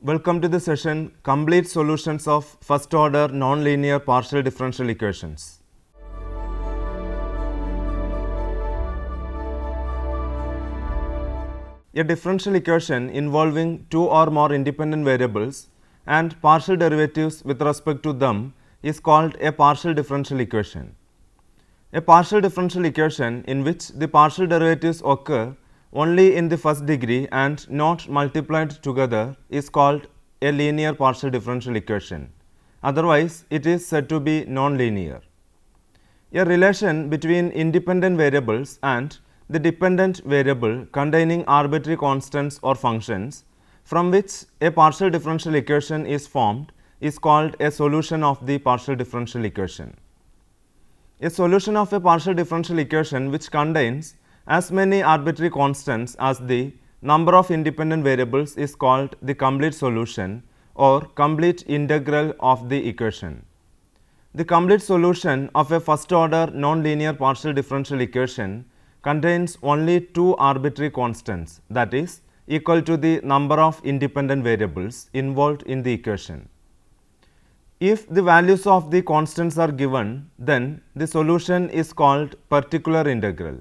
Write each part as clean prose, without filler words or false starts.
Welcome to the session Complete Solutions of First Order Nonlinear Partial Differential Equations. A differential equation involving two or more independent variables and partial derivatives with respect to them is called a partial differential equation. A partial differential equation in which the partial derivatives occur only in the first degree and not multiplied together is called a linear partial differential equation. Otherwise, it is said to be nonlinear. A relation between independent variables and the dependent variable containing arbitrary constants or functions from which a partial differential equation is formed is called a solution of the partial differential equation. A solution of a partial differential equation which contains as many arbitrary constants as the number of independent variables is called the complete solution or complete integral of the equation. The complete solution of a first order nonlinear partial differential equation contains only two arbitrary constants, that is equal to the number of independent variables involved in the equation. If the values of the constants are given, then the solution is called particular integral.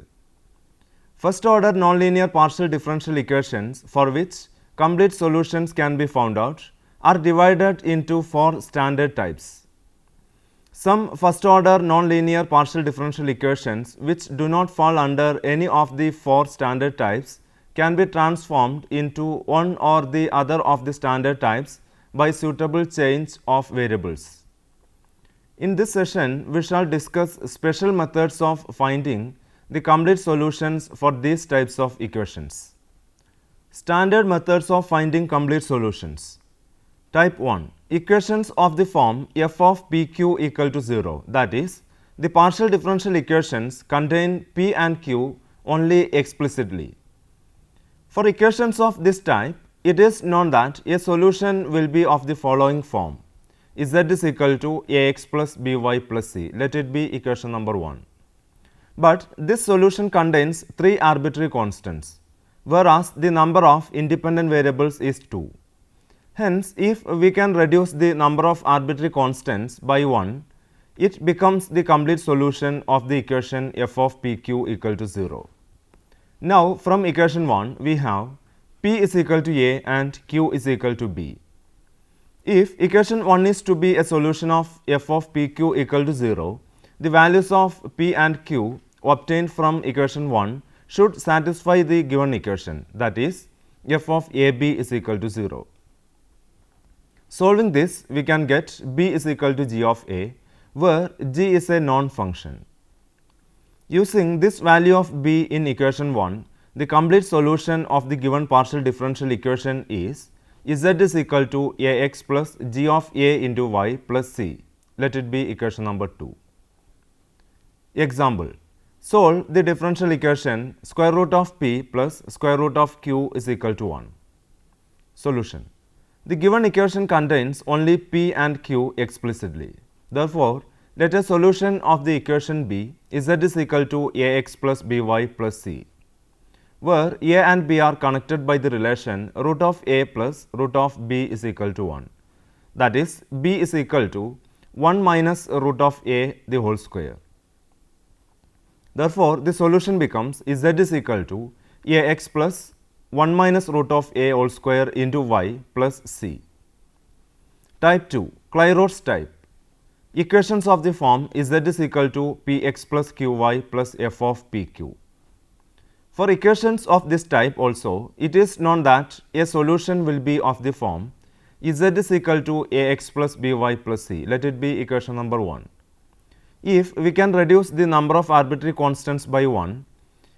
First order nonlinear partial differential equations for which complete solutions can be found out are divided into four standard types. Some first order nonlinear partial differential equations which do not fall under any of the four standard types can be transformed into one or the other of the standard types by suitable change of variables. In this session, we shall discuss special methods of finding the complete solutions for these types of equations. Standard methods of finding complete solutions. Type 1. Equations of the form f of pq equal to 0, that is, the partial differential equations contain p and q only explicitly. For equations of this type, it is known that a solution will be of the following form: z is equal to ax plus by plus c. Let it be equation number 1. But this solution contains three arbitrary constants, whereas the number of independent variables is 2. Hence, if we can reduce the number of arbitrary constants by 1, it becomes the complete solution of the equation f of pq equal to 0. Now, from equation 1, we have p is equal to a and q is equal to b. If equation 1 is to be a solution of f of pq equal to 0, the values of p and q obtained from equation 1 should satisfy the given equation, that is f of ab is equal to 0. Solving this, we can get b is equal to g of a, where g is a non-function. Using this value of b in equation 1, the complete solution of the given partial differential equation is z is equal to ax plus g of a into y plus c. Let it be equation number 2. Example: solve the differential equation square root of p plus square root of q is equal to 1. Solution: the given equation contains only p and q explicitly. Therefore, let a solution of the equation be z is equal to ax plus by plus c, where a and b are connected by the relation root of a plus root of b is equal to 1. That is, b is equal to 1 minus root of a the whole square. Therefore, the solution becomes z is equal to ax plus 1 minus root of a whole square into y plus c. Type 2. Clairaut's type. Equations of the form z is equal to px plus qy plus f of pq. For equations of this type also, it is known that a solution will be of the form z is equal to ax plus by plus c. Let it be equation number 1. If we can reduce the number of arbitrary constants by 1,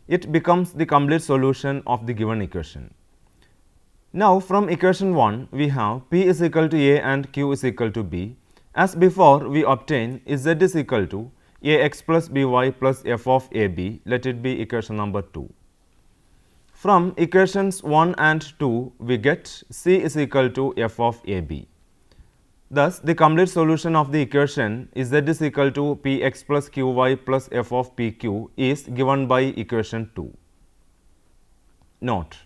it becomes the complete solution of the given equation. Now, from equation 1, we have p is equal to a and q is equal to b. As before, we obtain z is equal to ax plus by plus f of ab. Let it be equation number 2. From equations 1 and 2, we get c is equal to f of ab. Thus, the complete solution of the equation z is equal to px plus qy plus f of pq is given by equation 2. Note: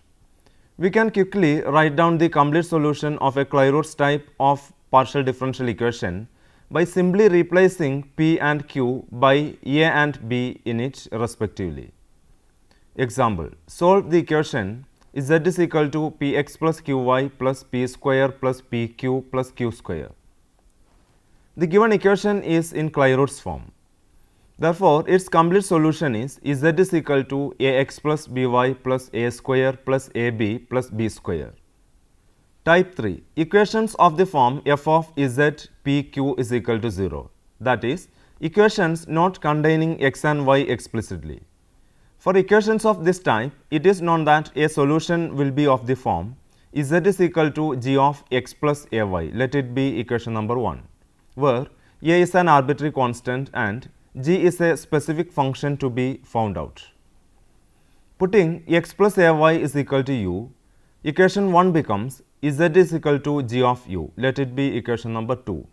We can quickly write down the complete solution of a Clairaut's type of partial differential equation by simply replacing P and Q by A and B in it respectively. Example, solve the equation Z is equal to Px plus Qy plus P square plus Pq plus Q square. The given equation is in Clairaut's form. Therefore, its complete solution is Z is equal to Ax plus By plus A square plus AB plus B square. Type 3. Equations of the form f of Z Pq is equal to 0. That is, equations not containing x and y explicitly. For equations of this type, it is known that a solution will be of the form Z is equal to g of x plus ay. Let it be equation number 1, where a is an arbitrary constant and g is a specific function to be found out. Putting x plus ay is equal to u, equation 1 becomes Z is equal to g of u. Let it be equation number 2.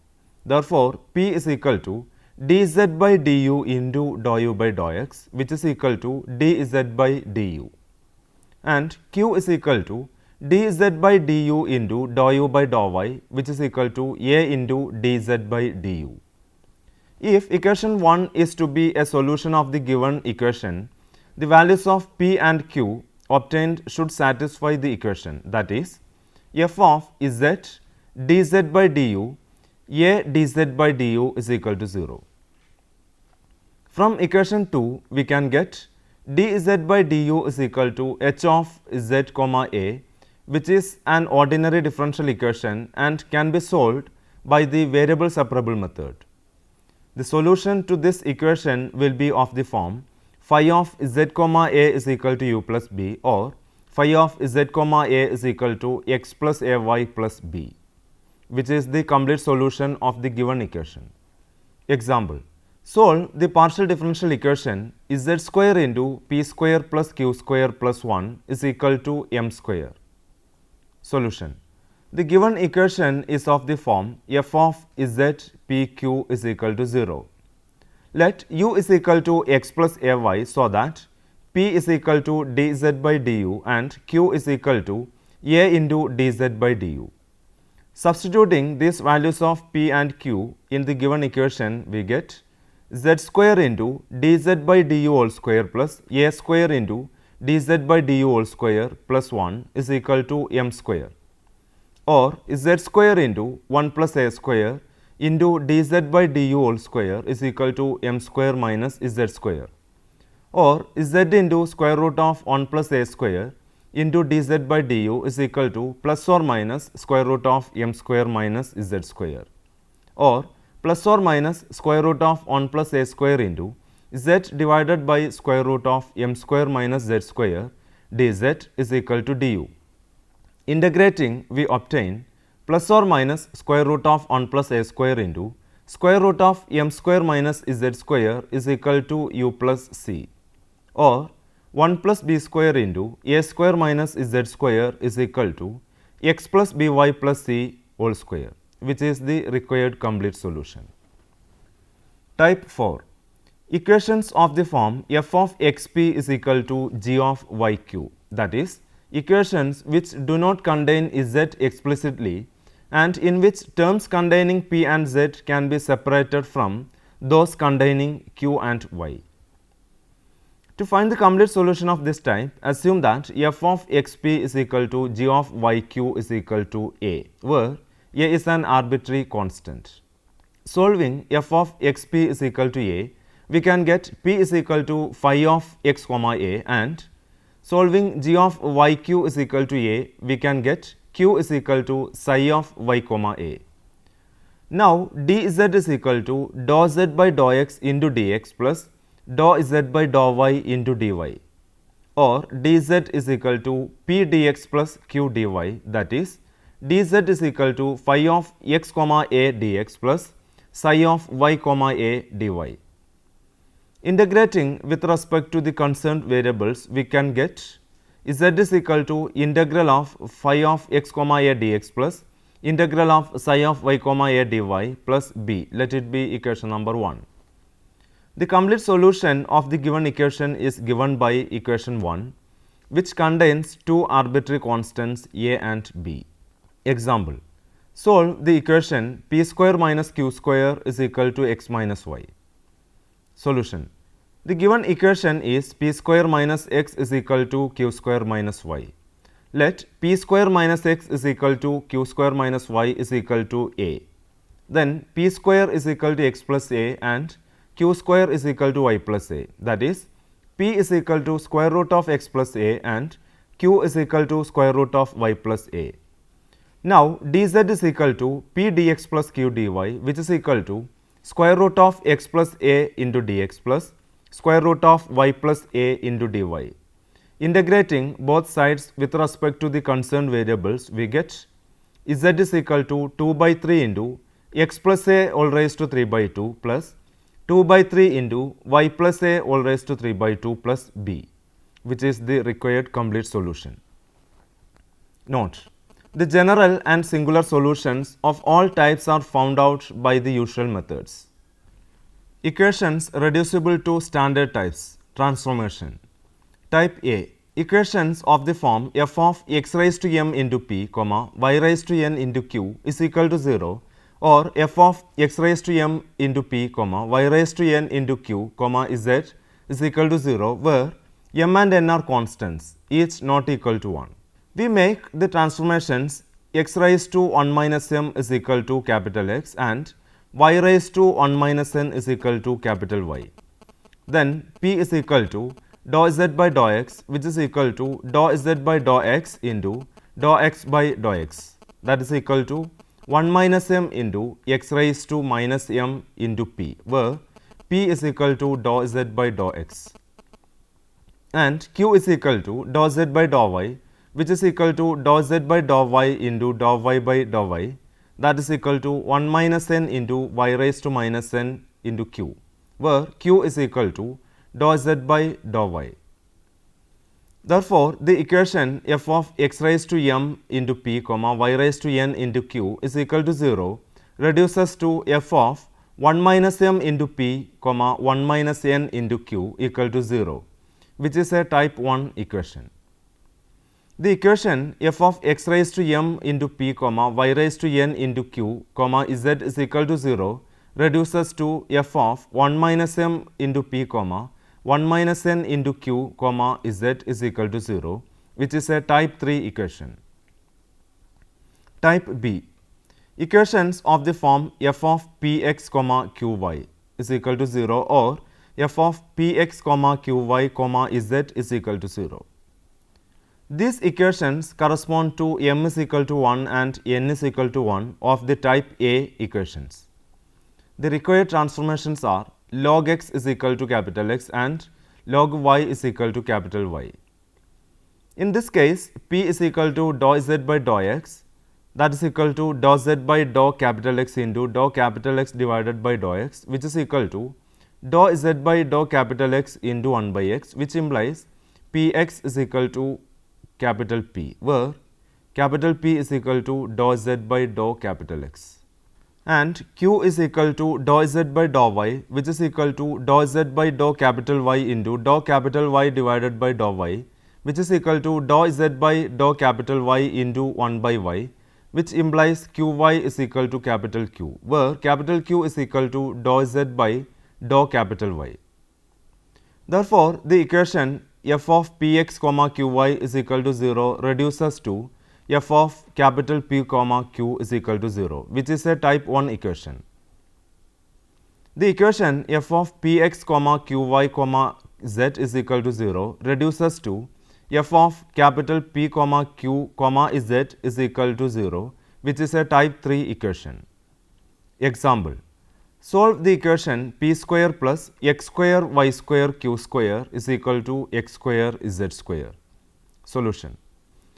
Therefore, P is equal to dz by du into dou u by dou x, which is equal to dz by du, and Q is equal to dz by du into dou u by dou y, which is equal to a into dz by du. If equation 1 is to be a solution of the given equation, the values of P and Q obtained should satisfy the equation, that is, f of z dz by du a dz by du is equal to 0. From equation 2, we can get dz by du is equal to h of z comma a, which is an ordinary differential equation and can be solved by the variable separable method. The solution to this equation will be of the form phi of z comma a is equal to u plus b, or phi of z comma a is equal to x plus ay plus b, which is the complete solution of the given equation. Example, solve the partial differential equation z square into p square plus q square plus 1 is equal to m square. Solution, the given equation is of the form f of z pq is equal to 0. Let u is equal to x plus ay so that p is equal to dz by du and q is equal to a into dz by du. Substituting these values of P and Q in the given equation, we get z square into dz by du whole square plus a square into dz by du whole square plus 1 is equal to m square, or z square into 1 plus a square into dz by du whole square is equal to m square minus z square, or z into square root of 1 plus a square into dz by du is equal to plus or minus square root of m square minus z square, or plus or minus square root of 1 plus a square into z divided by square root of m square minus z square dz is equal to du. Integrating, we obtain plus or minus square root of 1 plus a square into square root of m square minus z square is equal to u plus c, or 1 plus b square into a square minus z square is equal to x plus by plus c whole square, which is the required complete solution. Type 4. Equations of the form f of xp is equal to g of yq, that is, equations which do not contain z explicitly and in which terms containing p and z can be separated from those containing q and y. To find the complete solution of this type, assume that f of xp is equal to g of yq is equal to a, where a is an arbitrary constant. Solving f of xp is equal to a, we can get p is equal to phi of x comma a, and solving g of yq is equal to a, we can get q is equal to psi of y comma a. Now, dz is equal to dou z by dou x into dx plus dou z by dou y into dy, or dz is equal to p dx plus q dy, that is, dz is equal to phi of x comma a dx plus psi of y comma a dy. Integrating with respect to the concerned variables, we can get z is equal to integral of phi of x comma a dx plus integral of psi of y comma a dy plus b. Let it be equation number 1. The complete solution of the given equation is given by equation 1. which contains two arbitrary constants a and b. Example, solve the equation p square minus q square is equal to x minus y. Solution, the given equation is p square minus x is equal to q square minus y. Let p square minus x is equal to q square minus y is equal to a. Then p square is equal to x plus a and q square is equal to y plus a. That is, p is equal to square root of x plus a and q is equal to square root of y plus a. Now, dz is equal to p dx plus q dy, which is equal to square root of x plus a into dx plus square root of y plus a into dy. Integrating both sides with respect to the concerned variables, we get z is equal to 2 by 3 into x plus a all raised to 3 by 2 plus 2 by 3 into y plus a all raised to 3 by 2 plus b, which is the required complete solution. Note, the general and singular solutions of all types are found out by the usual methods. Equations reducible to standard types. Transformation. Type A. Equations of the form f of x raised to m into p, y raised to n into q is equal to 0, or f of x raised to m into p, y raised to n into q, z is equal to 0, where m and n are constants, each not equal to 1. We make the transformations x raised to 1 minus m is equal to capital X and y raised to 1 minus n is equal to capital Y. Then p is equal to dou z by dou x, which is equal to dou z by dou x into dou x by dou x, that is equal to 1 minus m into x raised to minus m into p, where p is equal to dou z by dou x, and q is equal to dou z by dou y, which is equal to dou z by dou y into dou y by dou y, that is equal to 1 minus n into y raised to minus n into q, where q is equal to dou z by dou y. Therefore, the equation f of x raised to m into p, y raised to n into q is equal to 0 reduces to f of 1 minus m into p, 1 minus n into q equal to 0, which is a type 1 equation. The equation f of x raised to m into p, y raised to n into q, z is equal to 0 reduces to f of 1 minus m into p, 1 minus n into q, z is equal to 0, which is a type 3 equation. Type B. Equations of the form f of px, qy is equal to 0, or f of px, qy, z is equal to 0. These equations correspond to m is equal to 1 and n is equal to 1 of the type A equations. The required transformations are log x is equal to capital X and log y is equal to capital Y. In this case, p is equal to dou z by dou x, that is equal to dou z by dou capital X into dou capital X divided by dou x, which is equal to dou z by dou capital X into 1 by x, which implies px is equal to capital P, where capital P is equal to dou z by dou capital X, and q is equal to dou z by dou y, which is equal to dou z by dou capital Y into dou capital Y divided by dou y, which is equal to dou z by dou capital Y into 1 by y, which implies qy is equal to capital Q, where capital Q is equal to dou z by dou capital Y. Therefore, the equation f of px, qy is equal to 0 reduces to f of capital P, q is equal to 0, which is a type 1 equation. The equation f of px, qy, z is equal to 0 reduces to f of capital P, q, z is equal to 0, which is a type 3 equation. Example, solve the equation p square plus x square y square q square is equal to x square z square. Solution,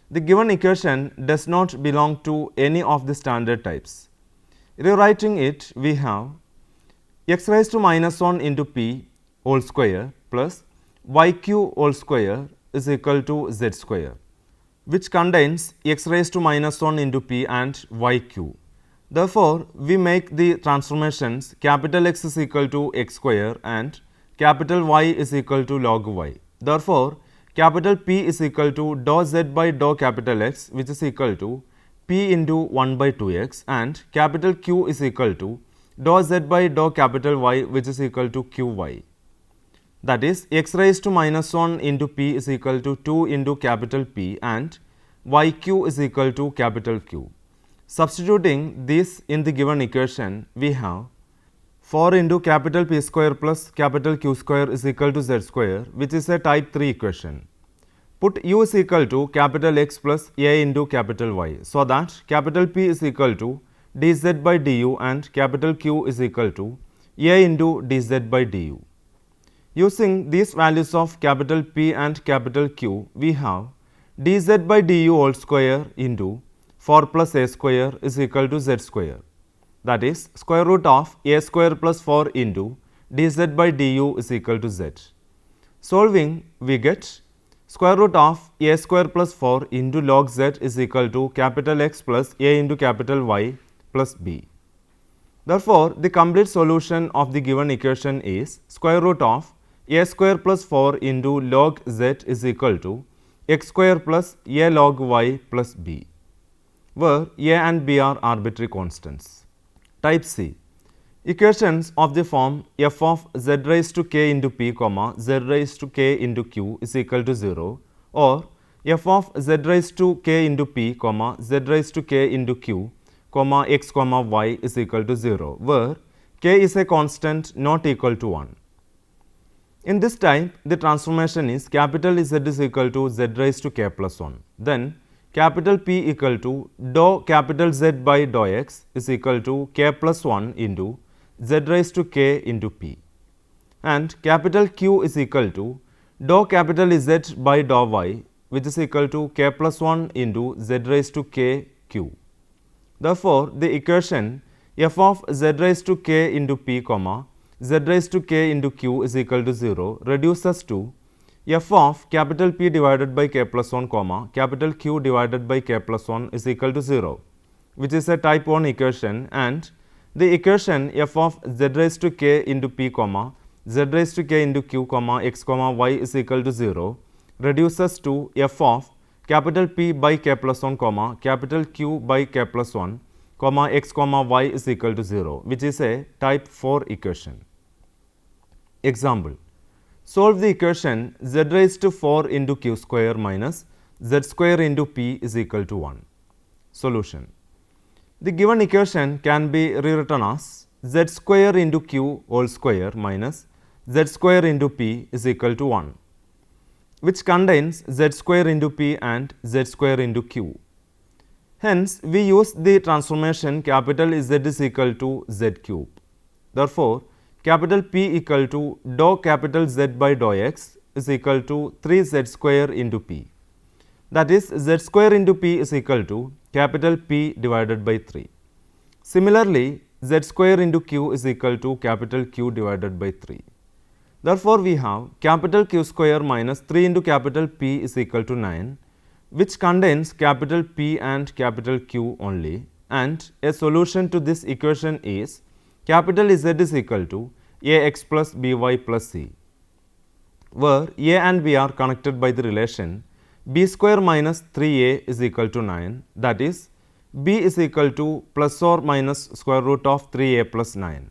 the given equation does not belong to any of the standard types. Rewriting it, we have x raised to minus 1 into p whole square plus yq whole square is equal to z square, which contains x raised to minus 1 into p and yq. Therefore, we make the transformations capital X is equal to x square and capital Y is equal to log y. Therefore, capital P is equal to dou z by dou capital X, which is equal to P into 1 by 2x, and capital Q is equal to dou z by dou capital Y, which is equal to Qy. That is, x raised to minus 1 into P is equal to 2 into capital P, and Yq is equal to capital Q. Substituting this in the given equation, we have 4 into capital P square plus capital Q square is equal to Z square, which is a type 3 equation. Put U is equal to capital X plus A into capital Y, so that capital P is equal to dz by du and capital Q is equal to A into dz by du. Using these values of capital P and capital Q, we have dz by du whole square into 4 plus a square is equal to z square. That is, square root of a square plus 4 into dz by du is equal to z. Solving, we get square root of a square plus 4 into log z is equal to capital X plus a into capital Y plus b. Therefore, the complete solution of the given equation is square root of a square plus 4 into log z is equal to x square plus a log y plus b, where a and b are arbitrary constants. Type C. Equations of the form f of z raised to k into p, z raised to k into q is equal to 0, or f of z raised to k into p, z raised to k into q, x, y is equal to 0, where k is a constant not equal to 1. In this type, the transformation is capital Z is equal to z raised to k plus 1. Then, capital P equal to dou capital Z by dou x is equal to k plus 1 into z raised to k into p. And capital Q is equal to dou capital Z by dou y, which is equal to k plus 1 into z raised to k q. Therefore, the equation f of z raised to k into p, z raised to k into q is equal to 0 reduces to f of capital P divided by k plus 1, capital Q divided by k plus 1 is equal to 0, which is a type 1 equation, and the equation f of z raised to k into p, z raised to k into q, x, y is equal to 0 reduces to f of capital P by k plus 1, capital Q by k plus 1, x, y is equal to 0, which is a type 4 equation. Example: solve the equation z raised to 4 into q square minus z square into p is equal to 1. Solution: the given equation can be rewritten as z square into q whole square minus z square into p is equal to 1, which contains z square into p and z square into q. Hence, we use the transformation capital Z is equal to z cube. Therefore, capital P equal to dou capital Z by dou x is equal to 3z square into p. That is, z square into p is equal to capital P divided by 3. Similarly, z square into q is equal to capital Q divided by 3. Therefore, we have capital Q square minus 3 into capital P is equal to 9, which contains capital P and capital Q only, and a solution to this equation is capital Z is equal to ax plus by plus c, where a and b are connected by the relation b square minus 3a is equal to 9, that is, b is equal to plus or minus square root of 3a plus 9.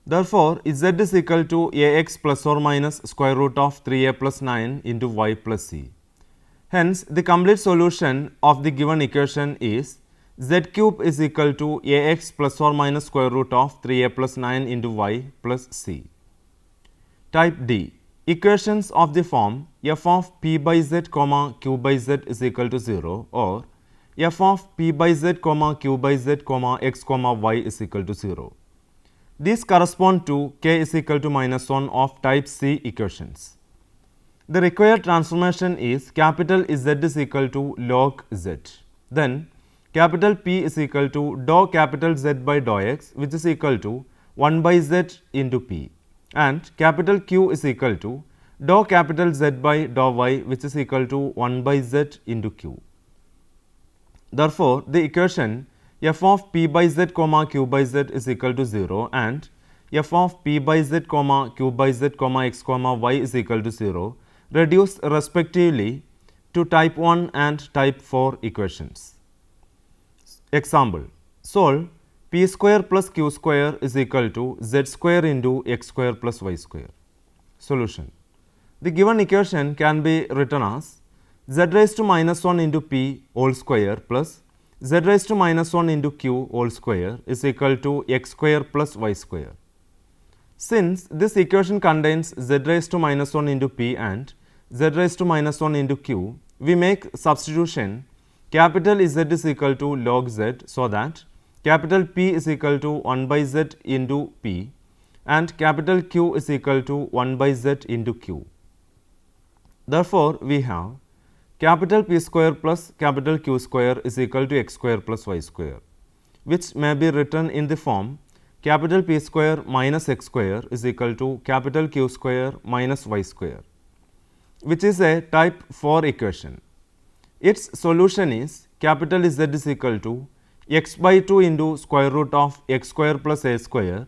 Therefore, z is equal to ax plus or minus square root of 3a plus 9 into y plus c. Hence, the complete solution of the given equation is z cube is equal to ax plus or minus square root of 3a plus 9 into y plus c. Type D. Equations of the form f of p by z, q by z is equal to 0, or f of p by z, q by z, x, y is equal to 0. These correspond to k is equal to minus 1 of type C equations. The required transformation is capital Z is equal to log z. Then, capital P is equal to dou capital Z by dou x, which is equal to 1 by z into p, and capital Q is equal to dou capital Z by dou y, which is equal to 1 by z into q. Therefore, the equation f of p by z, q by z is equal to 0, and f of p by z, q by z, x, y is equal to 0 reduce respectively to type 1 and type 4 equations. Example, solve p square plus q square is equal to z square into x square plus y square. Solution. The given equation can be written as z raised to minus 1 into p whole square plus z raised to minus 1 into q whole square is equal to x square plus y square. Since this equation contains z raised to minus 1 into p and z raised to minus 1 into q, we make substitution capital Z is equal to log z, so that capital P is equal to 1 by z into p and capital Q is equal to 1 by z into q. Therefore, we have capital P square plus capital Q square is equal to x square plus y square, which may be written in the form capital P square minus x square is equal to capital Q square minus y square, which is a type 4 equation. Its solution is capital Z is equal to x by 2 into square root of x square plus a square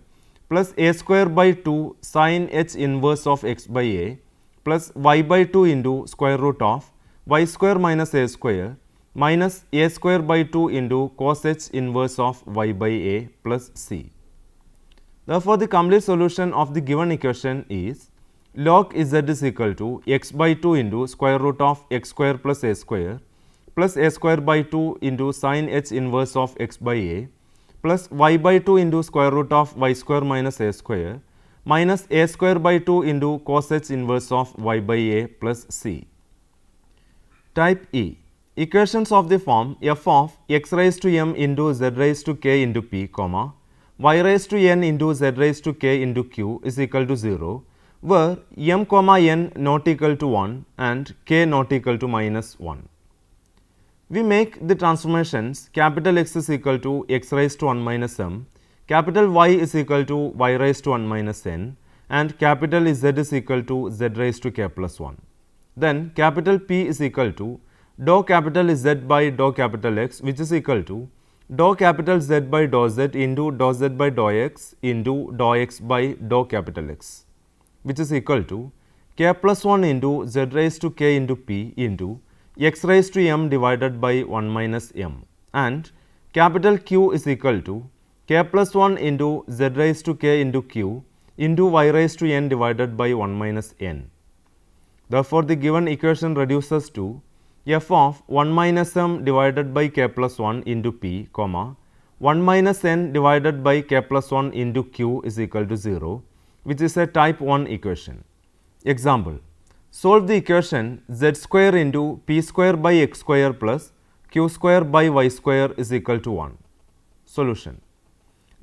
by 2 sin h inverse of x by a plus y by 2 into square root of y square minus a square by 2 into cos h inverse of y by a plus c. Therefore, the complete solution of the given equation is log z is equal to x by 2 into square root of x square plus a square by 2 into sin h inverse of x by a plus y by 2 into square root of y square minus a square by 2 into cos h inverse of y by a plus c. Type E. Equations of the form f of x raised to m into z raised to k into p, comma, y raised to n into z raised to k into q is equal to 0, where m comma n not equal to 1 and k not equal to minus 1. We make the transformations capital X is equal to x raised to 1 minus m, capital Y is equal to y raised to 1 minus n and capital Z is equal to z raised to k plus 1. Then capital P is equal to dou capital Z by dou capital X, which is equal to dou capital Z by dou Z into dou Z by dou X into dou X by dou capital X, which is equal to k plus 1 into z raised to k into p into x raised to m divided by 1 minus m, and capital Q is equal to k plus 1 into z raised to k into q into y raised to n divided by 1 minus n. Therefore, the given equation reduces to f of 1 minus m divided by k plus 1 into p, comma, 1 minus n divided by k plus 1 into q is equal to 0, which is a type 1 equation. Example, solve the equation z square into p square by x square plus q square by y square is equal to 1. Solution.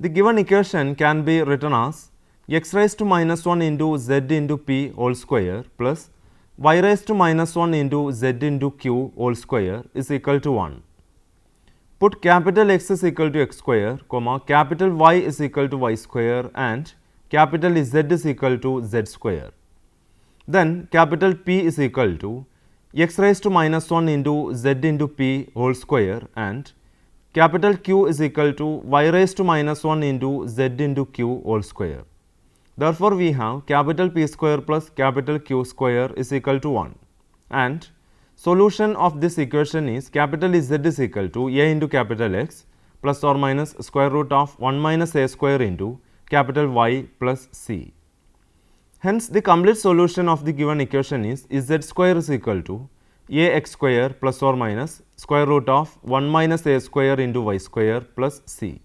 The given equation can be written as x raised to minus 1 into z into p whole square plus y raised to minus 1 into z into q whole square is equal to 1. Put capital X is equal to x square, comma, capital Y is equal to y square and capital Z is equal to z square. Then capital P is equal to x raised to minus 1 into z into p whole square and capital Q is equal to y raised to minus 1 into z into q whole square. Therefore, we have capital P square plus capital Q square is equal to 1, and solution of this equation is capital Z is equal to a into capital X plus or minus square root of 1 minus a square into capital Y plus c. Hence, the complete solution of the given equation is z square is equal to a x square plus or minus square root of 1 minus a square into y square plus c.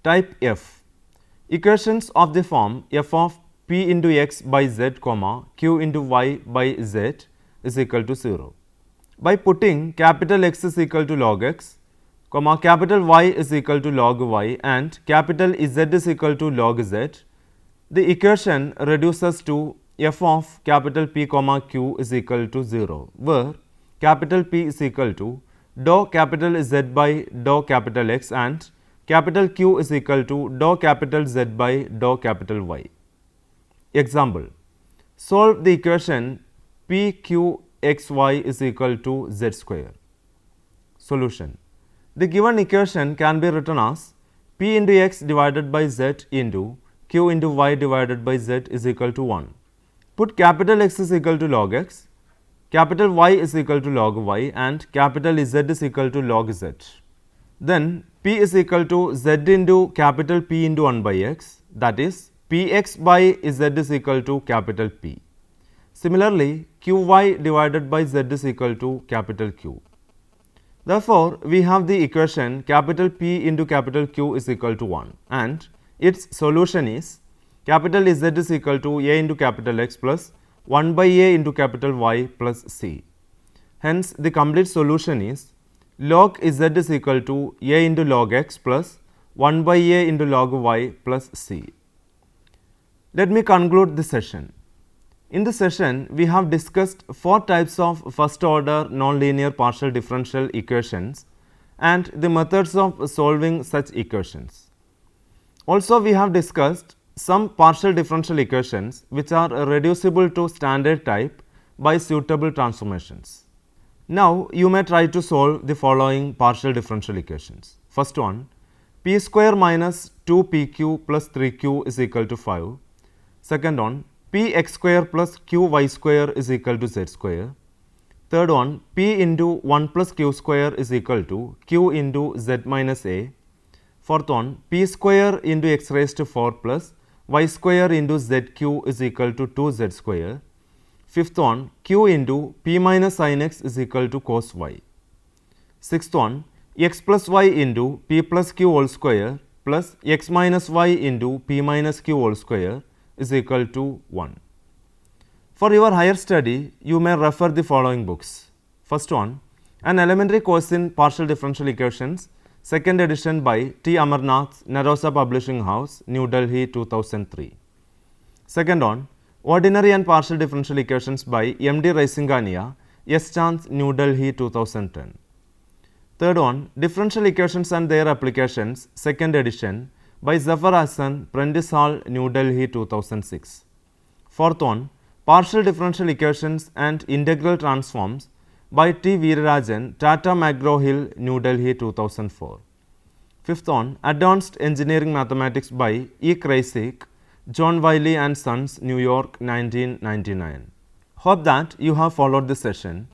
Type F. Equations of the form f of p into x by z, comma, q into y by z is equal to 0. By putting capital X is equal to log x, comma, capital Y is equal to log y and capital Z is equal to log z, the equation reduces to f of capital P, comma, q is equal to 0, where capital P is equal to dou capital Z by dou capital X and capital Q is equal to dou capital Z by dou capital Y. Example, solve the equation P Q x y is equal to z square. Solution. The given equation can be written as P into x divided by z into q into y divided by z is equal to 1. Put capital X is equal to log x, capital Y is equal to log Y and capital Z is equal to log Z. Then P is equal to Z into capital P into 1 by X, that is Px by Z is equal to capital P. Similarly, Qy divided by Z is equal to capital Q. Therefore, we have the equation capital P into capital Q is equal to 1 and its solution is capital Z is equal to A into capital X plus 1 by A into capital Y plus C. Hence, the complete solution is log Z is equal to A into log X plus 1 by A into log Y plus C. Let me conclude the session. In the session, we have discussed 4 types of first order nonlinear partial differential equations and the methods of solving such equations. Also, we have discussed some partial differential equations which are reducible to standard type by suitable transformations. Now, you may try to solve the following partial differential equations. First one, p square minus 2pq plus 3q is equal to 5. Second one, px square plus qy square is equal to z square. Third one, p into 1 plus q square is equal to q into z minus a. Fourth one, p square into x raised to 4 plus y square into zq is equal to 2z square. Fifth one, q into p minus sin x is equal to cos y. Sixth one, x plus y into p plus q whole square plus x minus y into p minus q whole square is equal to 1. For your higher study, you may refer the following books. First one, An Elementary Course in Partial Differential Equations, second edition by T. Amarnath, Narosa Publishing House, New Delhi, 2003. Second one, Ordinary and Partial Differential Equations by M. D. Raisingania, S. Chance, New Delhi, 2010. Third one, Differential Equations and Their Applications, second edition by Zafar Hassan, Prentice Hall, New Delhi, 2006. Fourth one, Partial Differential Equations and Integral Transforms by T. Veerarajan, Tata McGraw-Hill, New Delhi, 2004. Fifth one, Advanced Engineering Mathematics by E. Kreisig, John Wiley and Sons, New York, 1999. Hope that you have followed this session.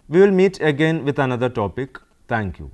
We will meet again with another topic. Thank you.